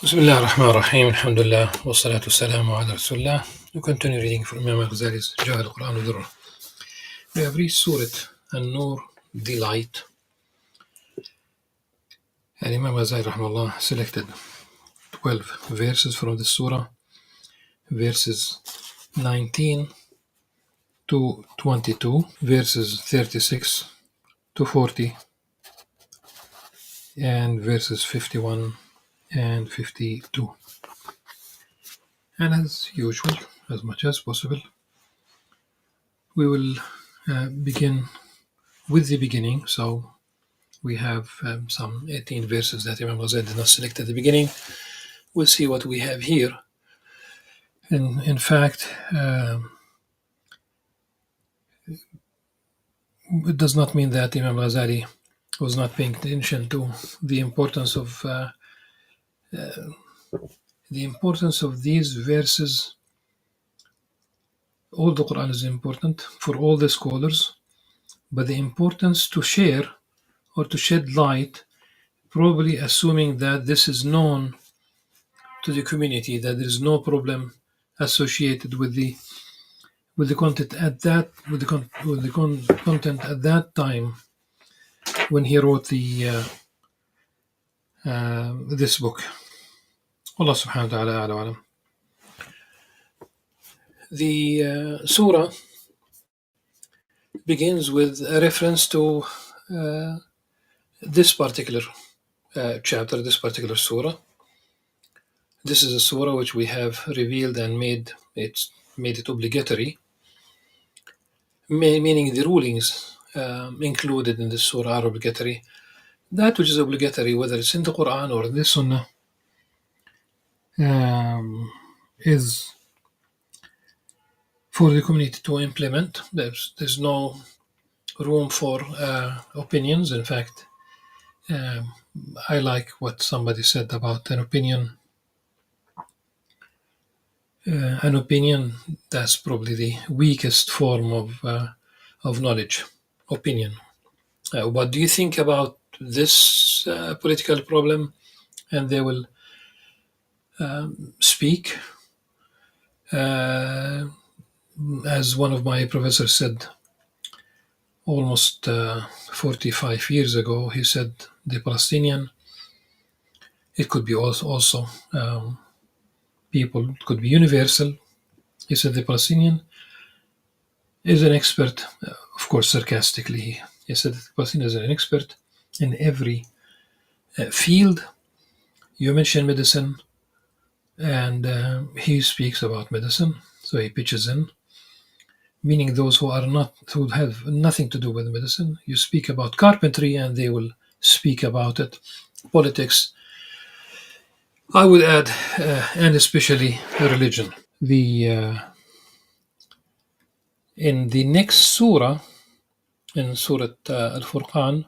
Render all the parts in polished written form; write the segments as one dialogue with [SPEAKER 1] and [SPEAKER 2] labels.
[SPEAKER 1] Bismillah ar-Rahman ar-Rahim, alhamdulillah, wa salatu salamu ala Rasulullah. We continue reading from Imam Al-Ghazali's Al-Quran with. We have reached Surah An-Nur, the light. And Imam Ghazali rahimahullah selected 12 verses from the surah, verses 19 to 22, verses 36 to 40, and verses 51 and 52. And as usual, as much as possible, we will begin with the beginning. So we have some 18 verses that Imam Ghazali did not select at the beginning. We'll see what we have here. And in fact, it does not mean that Imam Ghazali was not paying attention to the importance of these verses. All the Quran is important for all the scholars, but the importance to share or to shed light, probably assuming that this is known to the community, that there is no problem associated with the content at that content at that time when he wrote this book. Allah subhanahu wa ta'ala a'lam. The surah begins with a reference to this particular chapter, this particular surah. This is a surah which we have revealed and made it obligatory, meaning the rulings included in this surah are obligatory. That which is obligatory, whether it's in the Quran or in the Sunnah, is for the community to implement. There's no room for opinions. In fact, I like what somebody said about an opinion. An opinion, that's probably the weakest form of knowledge. Opinion. What do you think about this political problem? And they will speak. As one of my professors said almost 45 years ago, he said the Palestinian, it could be also people, it could be universal. He said the Palestinian is an expert, of course sarcastically, he said the Palestinian is an expert in every field. You mention medicine, and he speaks about medicine, so he pitches in, meaning those who have nothing to do with medicine. You speak about carpentry and they will speak about it. Politics, I would add, and especially religion. In the next surah, in Surah Al-Furqan,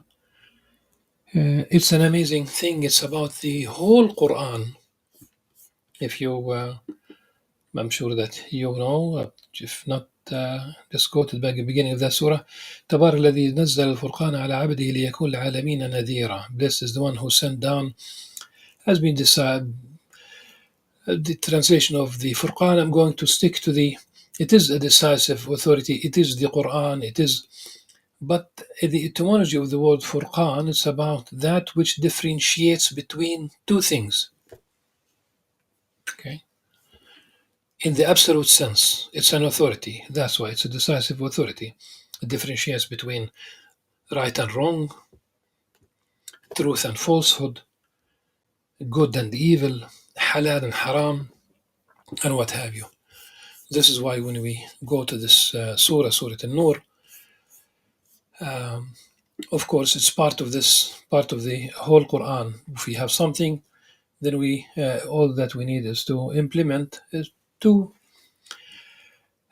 [SPEAKER 1] it's an amazing thing. It's about the whole Quran. If you, I'm sure that you know, if not, just go to the beginning of that surah. تبارك الذي نزل الفرقان على عبده ليكون للعالمين نذيرا. Blessed is the one who sent down, has been decided. The translation of the Furqan, I'm going to stick to it is a decisive authority, it is the Quran, but the etymology of the word Furqan, it's about that which differentiates between two things. Okay? In the absolute sense, it's an authority. That's why it's a decisive authority. It differentiates between right and wrong, truth and falsehood, good and evil, halal and haram, and what have you. This is why when we go to this surah An-Nur, of course, it's part of the whole Quran. If we have something, then all that we need is to implement it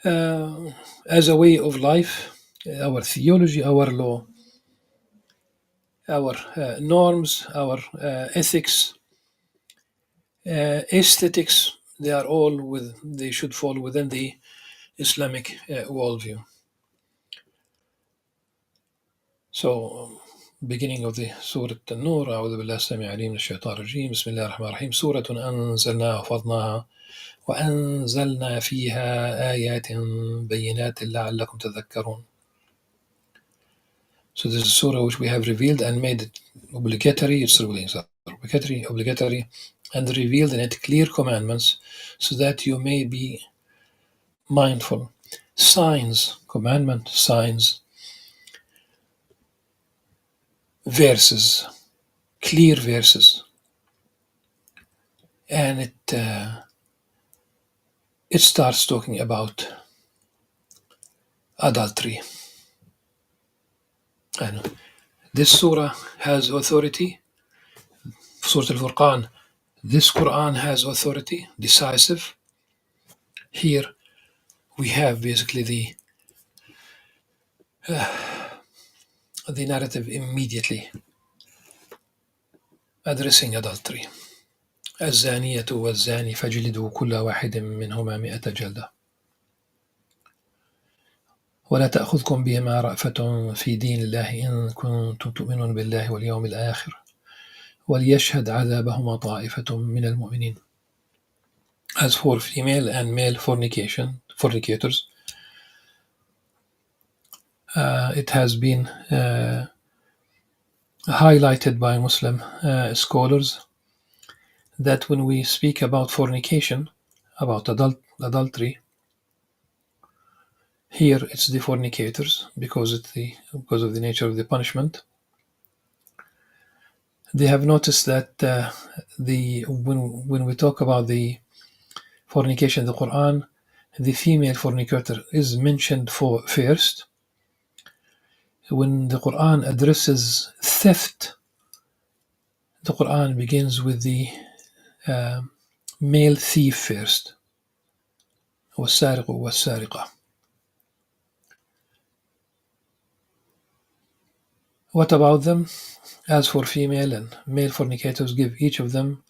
[SPEAKER 1] as a way of life, our theology, our law, our norms, our ethics, aesthetics. They should fall within the Islamic worldview. So beginning of the Surah An-Nur. أعوذ بالله السميع العليم من الشيطان الرجيم. بسم الله الرحمن الرحيم. سورة أنزلناها وفرضناها وأنزلنا فيها آيات بينات لعلكم تذكرون. So this is a surah which we have revealed and made it obligatory. It's obligatory, and revealed in it clear commandments, so that you may be mindful. Signs, commandment, signs, verses, clear verses, and it starts talking about adultery. And this surah has authority. Surah Al-Furqan, this Qur'an has authority, decisive. Here we have basically the narrative immediately addressing adultery. الزانية والزاني فاجلدوا كل واحد منهما 100 جلدة ولا تأخذكم بهما رأفة في دين الله إن كنتم تؤمنون بالله واليوم الآخر وليشهد عذابهما طائفة من المؤمنين. As for female and male fornicators, it has been highlighted by Muslim scholars that when we speak about fornication, about adultery, here it's the fornicators because of the nature of the punishment. They have noticed that when we talk about the fornication in the Quran, the female fornicator is mentioned first. When the Quran addresses theft, the Quran begins with the male thief first. والسارق والسارقة. What about them? As for female and male fornicators, give each of them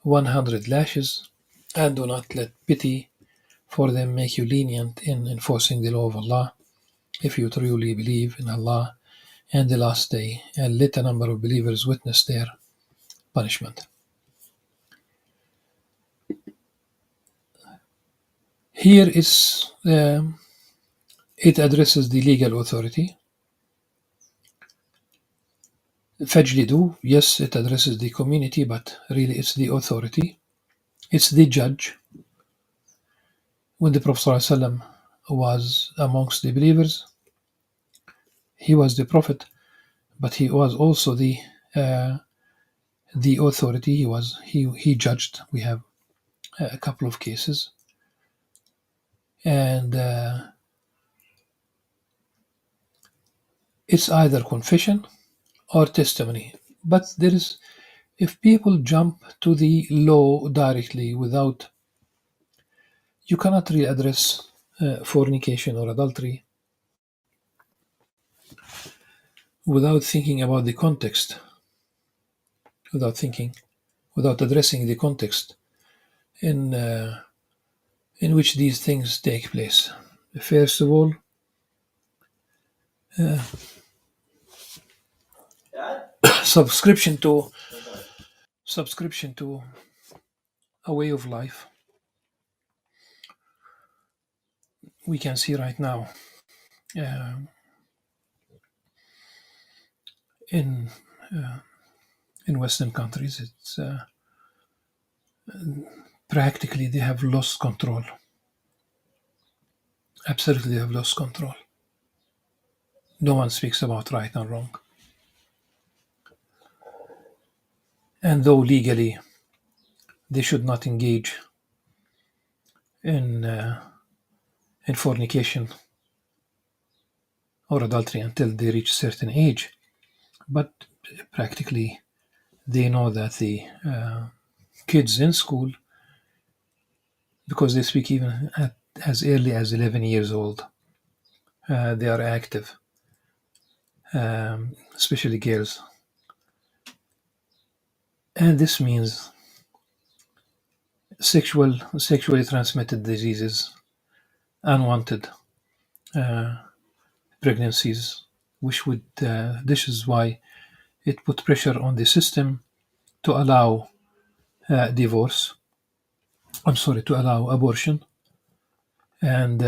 [SPEAKER 1] 100 lashes, and do not let pity for them make you lenient in enforcing the law of Allah, if you truly believe in Allah and the last day, and let a number of believers witness their punishment. Here it addresses the legal authority. Fajlidu, yes, it addresses the community, but really it's the authority. It's the judge. When the Prophet ﷺ was amongst the believers, he was the Prophet, but he was also the authority. He judged. We have a couple of cases, and it's either confession or testimony. But if people jump to the law directly without, you cannot really address fornication or adultery without thinking about the context, without addressing the context in which these things take place. First of all, subscription to a way of life. We can see right now in Western countries, it's practically they have lost control. Absolutely, they have lost control. No one speaks about right and wrong. And though legally they should not engage in fornication or adultery until they reach a certain age, but practically they know that the kids in school, because they speak even at as early as 11 years old, they are active, especially girls. And this means sexually transmitted diseases, unwanted pregnancies, which would this is why it put pressure on the system to allow divorce. I'm sorry, to allow abortion. And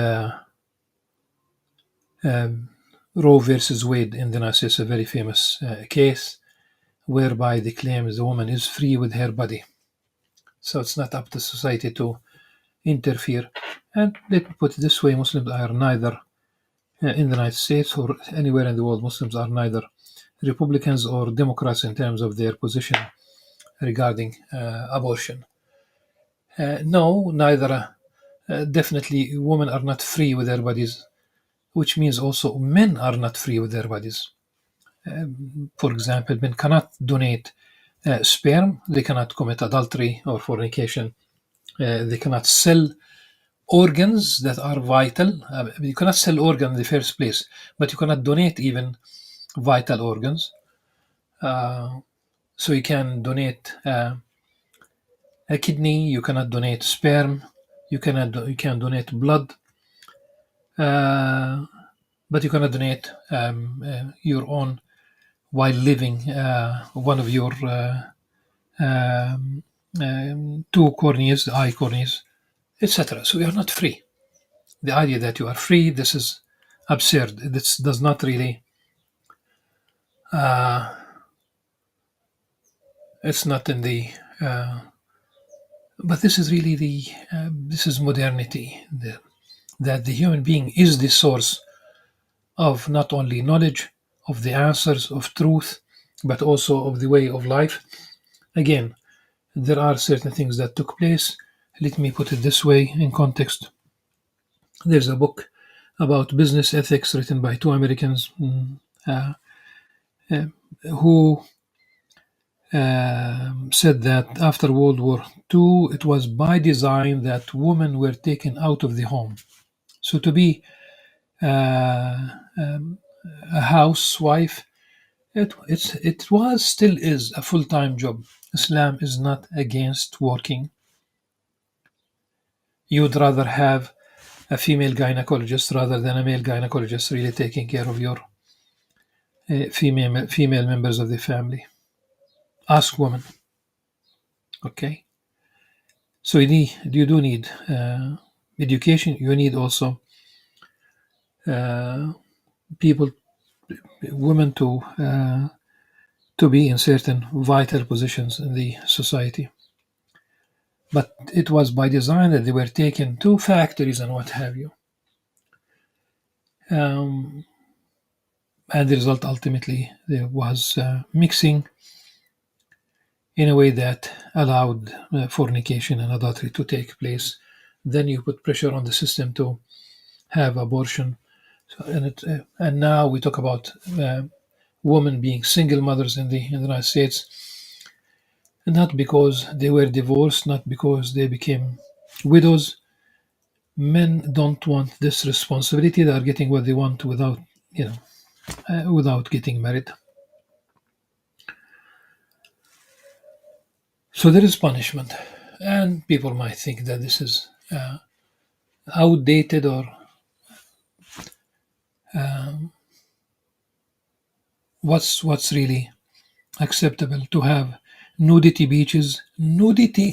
[SPEAKER 1] Roe versus Wade in the United States, a very famous case whereby they claim the woman is free with her body. So it's not up to society to interfere. And let me put it this way, Muslims are neither, in the United States or anywhere in the world, Muslims are neither Republicans or Democrats in terms of their position regarding abortion. No, neither. Definitely, women are not free with their bodies, which means also men are not free with their bodies. For example, men cannot donate sperm, they cannot commit adultery or fornication, they cannot sell organs that are vital. You cannot sell organs in the first place, but you cannot donate even vital organs. So you can donate a kidney, you cannot donate sperm, you can donate blood, but you cannot donate your own while living one of your two corneas, eye corneas, etc. So you are not free. The idea that you are free, this is absurd. This does not really. It's not in the. But this is really the. This is modernity. That the human being is the source of not only knowledge, of the answers, of truth, but also of the way of life. Again, there are certain things that took place. Let me put it this way in context. There's a book about business ethics written by two Americans who said that after World War II, it was by design that women were taken out of the home. So to be a housewife, it was still is a full-time job. Islam is not against working. You would rather have a female gynecologist rather than a male gynecologist really taking care of your female members of the family. Ask women. Okay. So you do need education. You need also people, women to be in certain vital positions in the society. But it was by design that they were taken to factories and what have you. And the result ultimately there was mixing in a way that allowed fornication and adultery to take place. Then you put pressure on the system to have abortion. And now we talk about women being single mothers in the United States, not because they were divorced, not because they became widows. Men don't want this responsibility. They are getting what they want without getting married. So there is punishment, and people might think that this is outdated or what's really acceptable to have nudity beaches, nudity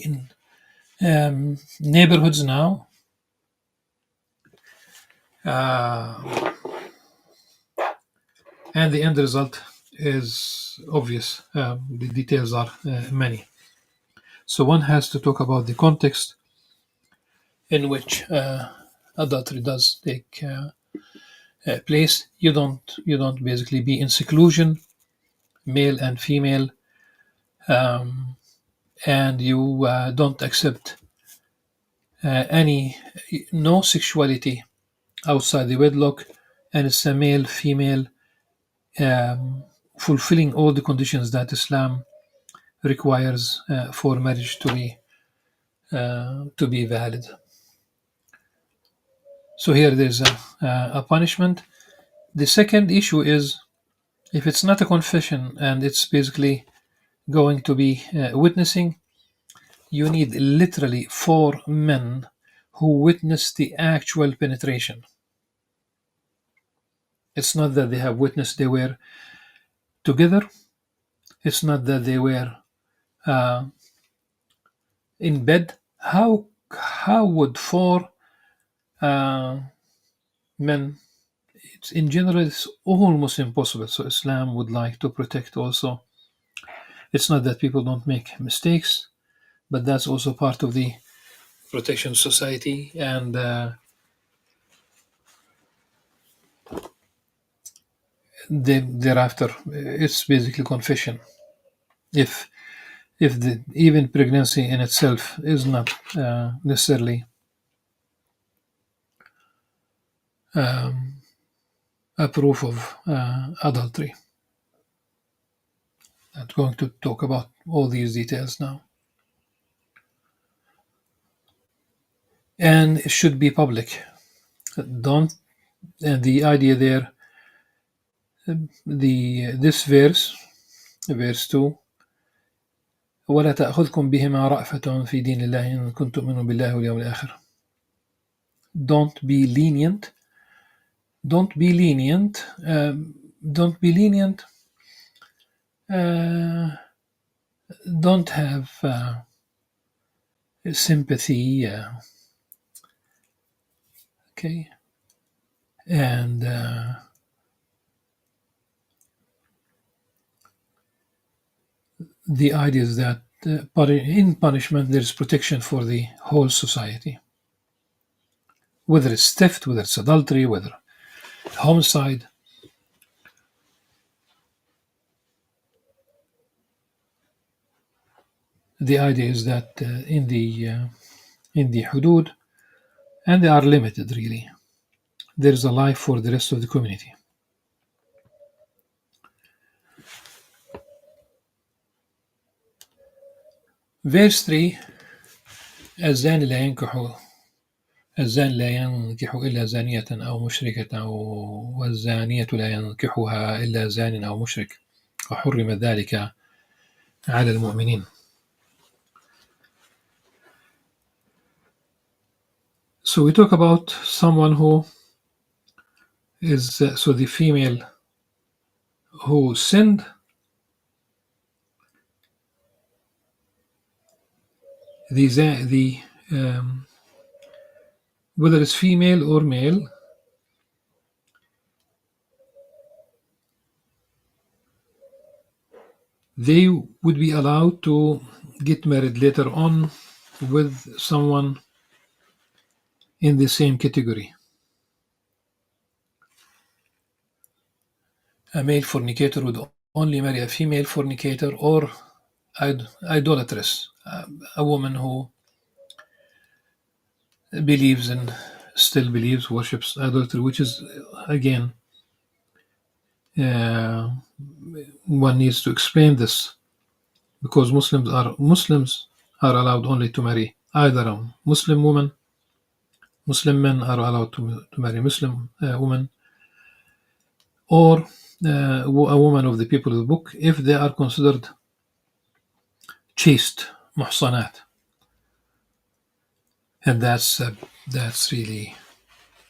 [SPEAKER 1] in neighborhoods now. And the end result is obvious. The details are many. So one has to talk about the context in which adultery does take place. You don't basically be in seclusion, male and female, and you don't accept no sexuality outside the wedlock, and it's a male female fulfilling all the conditions that Islam requires for marriage to be valid. So here there's a punishment. The second issue is if it's not a confession and it's basically going to be witnessing, you need literally 4 men who witness the actual penetration. It's not that they have witnessed they were together It's not that they were uh, in bed. How would four uh, men? In general, it's almost impossible. So Islam would like to protect also. It's not that people don't make mistakes, but that's also part of the protection society. And thereafter, it's basically confession. If even pregnancy in itself is not necessarily um, a proof of adultery. Not going to talk about all these details now. And it should be public. Don't. And the idea there, this verse 2. ولا تأخذكم بهما رأفة في دين الله إن كنتم تؤمنون بالله واليوم الآخر. Don't be lenient. Don't be lenient. Don't be lenient. Don't have sympathy. Okay. And the idea is that in punishment there is protection for the whole society. Whether it's theft, whether it's adultery, whether homicide. The idea is that in the hudud, and they are limited really, there is a life for the rest of the community. Verse 3. الزاني لا ينكح إلا زانية أو مشركة والزانية لا ينكحها إلا زان أو مشرك وحرم ذلك على المؤمنين. So we talk about someone who is so the female who sinned, the whether it's female or male, they would be allowed to get married later on with someone in the same category. A male fornicator would only marry a female fornicator or idolatress, a woman who still believes, worships idolatry, which is, again, one needs to explain this, because Muslims are allowed only to marry either a Muslim woman. Muslim men are allowed to marry Muslim women, or a woman of the people of the book, if they are considered chaste, muhsanat. And that's really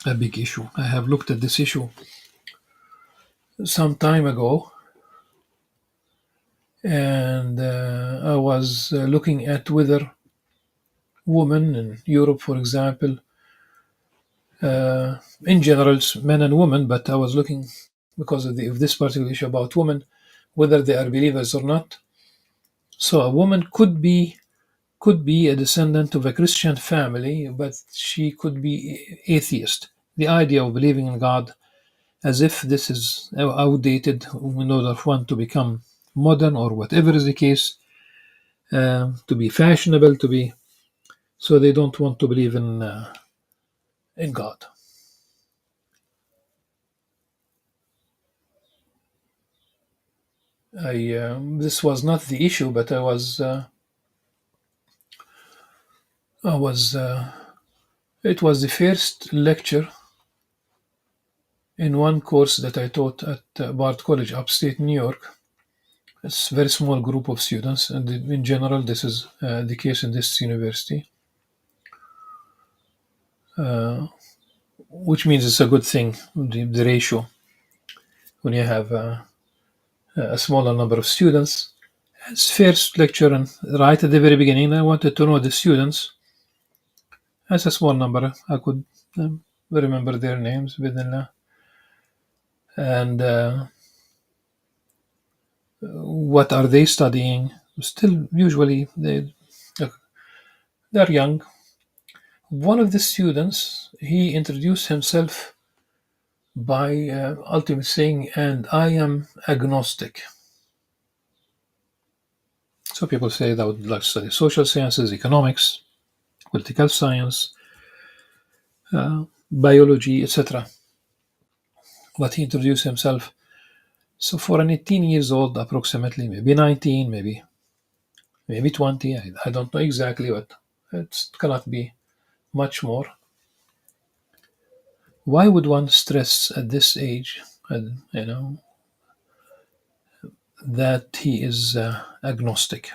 [SPEAKER 1] a big issue. I have looked at this issue some time ago, and I was looking at whether women in Europe, for example, in general, it's men and women, but I was looking because of this particular issue about women, whether they are believers or not. So a woman could be a descendant of a Christian family, but she could be atheist. The idea of believing in God as if this is outdated in order for one to become modern or whatever is the case, to be fashionable, so they don't want to believe in God. This was not the issue, but I was it was the first lecture in one course that I taught at Bard College, upstate New York. It's a very small group of students, and in general, this is the case in this university, which means it's a good thing, the ratio, when you have a smaller number of students. His first lecture, and right at the very beginning, I wanted to know the students. As a small number, I could remember their names within, and what are they studying. Still, usually they're young. One of the students, he introduced himself by ultimately saying, "And I am agnostic." So people say that would like to study social sciences, economics, political science, biology, etc. But he introduced himself. So for an 18 years old, approximately, maybe 19, maybe 20, I don't know exactly, but it cannot be much more. Why would one stress at this age, that he is agnostic?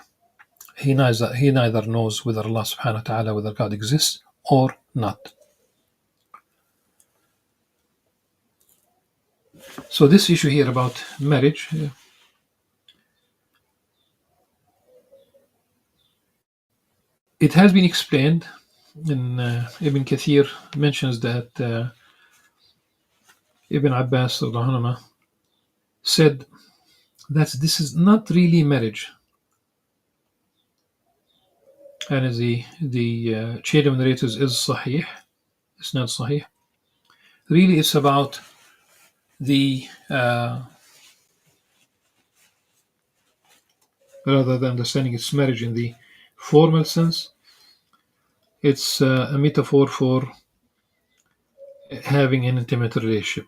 [SPEAKER 1] He neither knows whether Allah subhanahu wa ta'ala, whether God exists or not. So this issue here about marriage, it has been explained, and Ibn Kathir mentions that Ibn Abbas anhuma, said that this is not really marriage. And as the chain of narrators is sahih, it's not sahih. Really, it's about the rather than understanding its marriage in the formal sense, it's a metaphor for having an intimate relationship.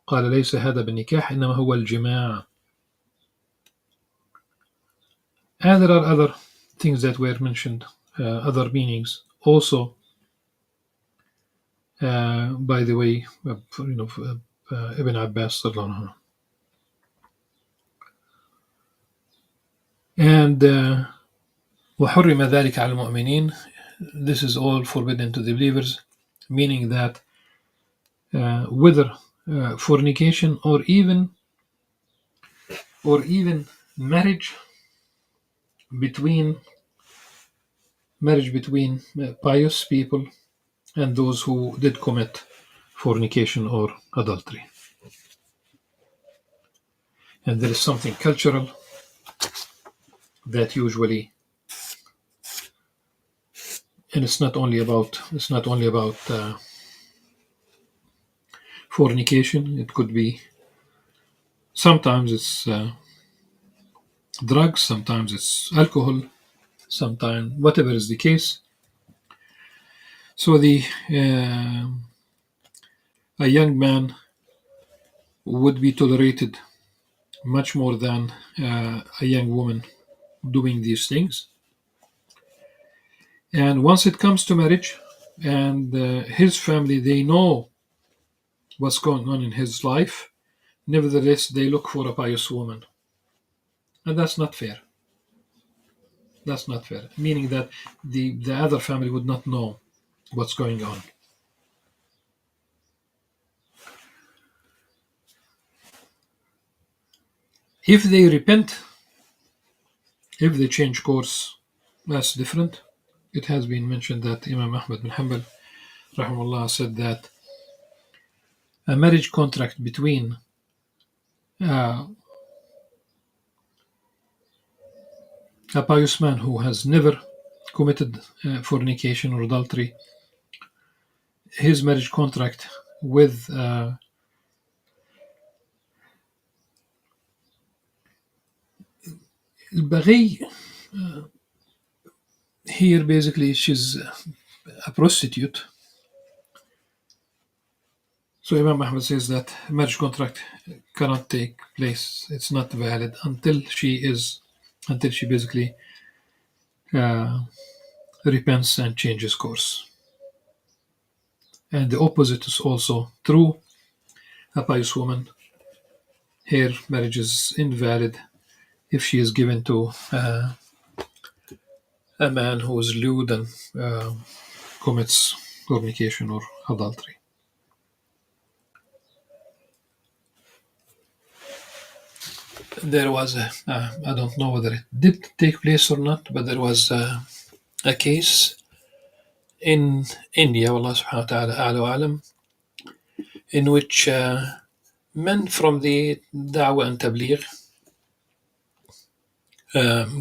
[SPEAKER 1] قال ليس هذا بالنكاح إنما هو الجماع. And there are other things that were mentioned, other meanings also. By the way, Ibn Abbas and وحرم ذلك على المؤمنين. This is all forbidden to the believers, meaning that whether fornication or even marriage between pious people and those who did commit fornication or adultery. And there is something cultural that usually, and it's not only about fornication. It could be sometimes it's drugs, sometimes it's alcohol, sometimes whatever is the case. So a young man would be tolerated much more than a young woman doing these things. And once it comes to marriage, and his family, they know what's going on in his life. Nevertheless, they look for a pious woman, and that's not fair. That's not fair. Meaning that the other family would not know what's going on. If they repent, if they change course, that's different. It has been mentioned that Imam Ahmad bin Hanbal rahimahullah said that a marriage contract between uh, a pious man who has never committed fornication or adultery, his marriage contract with البغي, here basically she's a prostitute. So Imam Ahmad says that marriage contract cannot take place. It's not valid until she basically repents and changes course. And the opposite is also true. A pious woman, her marriage is invalid if she is given to a man who is lewd and commits fornication or adultery. there was I don't know whether it did take place or not, but there was a case in India, Allah subhanahu wa ta'ala a'la wa alam, in which men from the Da'wah and Tabligh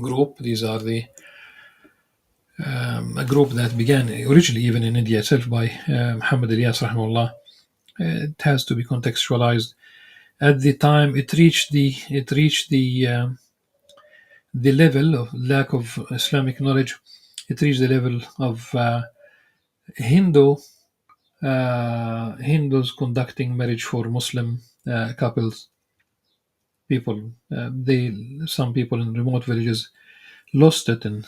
[SPEAKER 1] group, these are a group that began originally even in India itself by Muhammad Ilyas rahimahullah. It has to be contextualized. At the time, it reached the level of lack of Islamic knowledge. It reached the level of Hindu Hindus conducting marriage for Muslim couples. Some people in remote villages lost it, and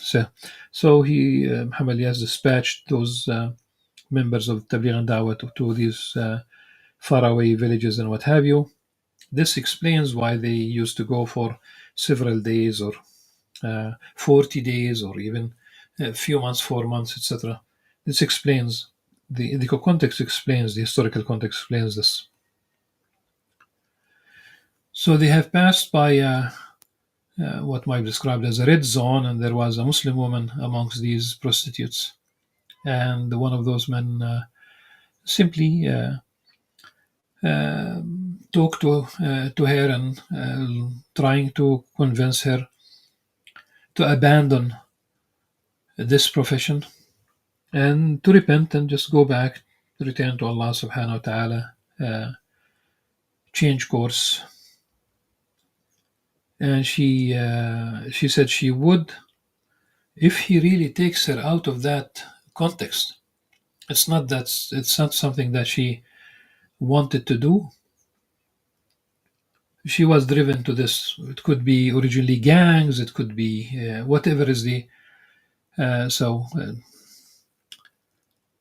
[SPEAKER 1] so he Muhammad Ilyas dispatched those members of Tabligh and Dawah to these faraway villages and what have you. This explains why they used to go for several days or 40 days or even a few months, 4 months, etc. This explains the context explains the historical context explains this. So they have passed by what might be described as a red zone, and there was a Muslim woman amongst these prostitutes, and one of those men simply talked to her and trying to convince her to abandon this profession and to repent and just go back, return to Allah subhanahu wa ta'ala, change course. And she said she would, if he really takes her out of that context. It's not something that she wanted to do. She was driven to this. It could be originally gangs. It could be whatever is the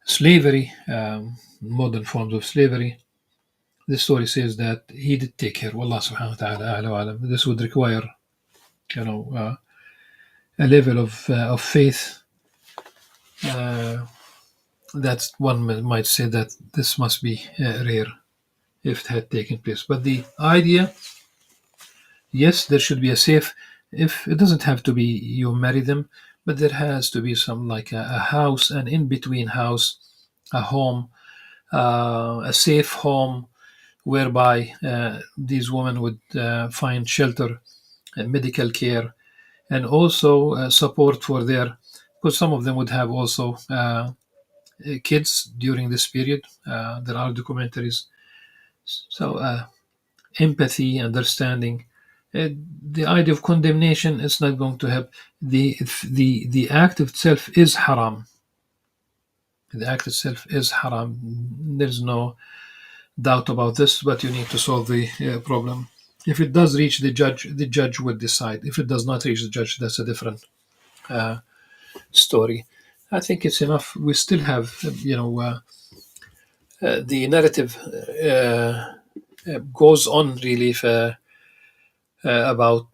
[SPEAKER 1] slavery, modern forms of slavery. The story says that he did take her. Wallah subhanahu wa ta'ala a'la wa alam. This would require, a level of faith that one might say that this must be rare if it had taken place. But the idea, yes, there should be a safe. If it doesn't have to be you marry them, but there has to be some like a house, an in-between house, a home, a safe home, whereby these women would find shelter, medical care, and also support for because some of them would have also kids during this period. There are documentaries. So empathy, understanding. The idea of condemnation is not going to help. The act itself is haram. The act itself is haram. There's no doubt about this, but you need to solve the problem. If it does reach the judge would decide. If it does not reach the judge, that's a different story. I think it's enough. We still have, the narrative goes on really about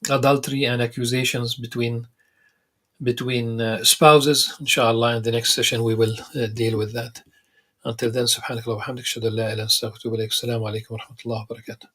[SPEAKER 1] adultery and accusations between spouses. Inshallah, in the next session we will deal with that. Until then, subhanakallah wa hamdik, shadu la ilaha illa anta, astaghfiruka wa atubu ilaik. Assalamu alaikum wa rahmatullahi wa barakatuh.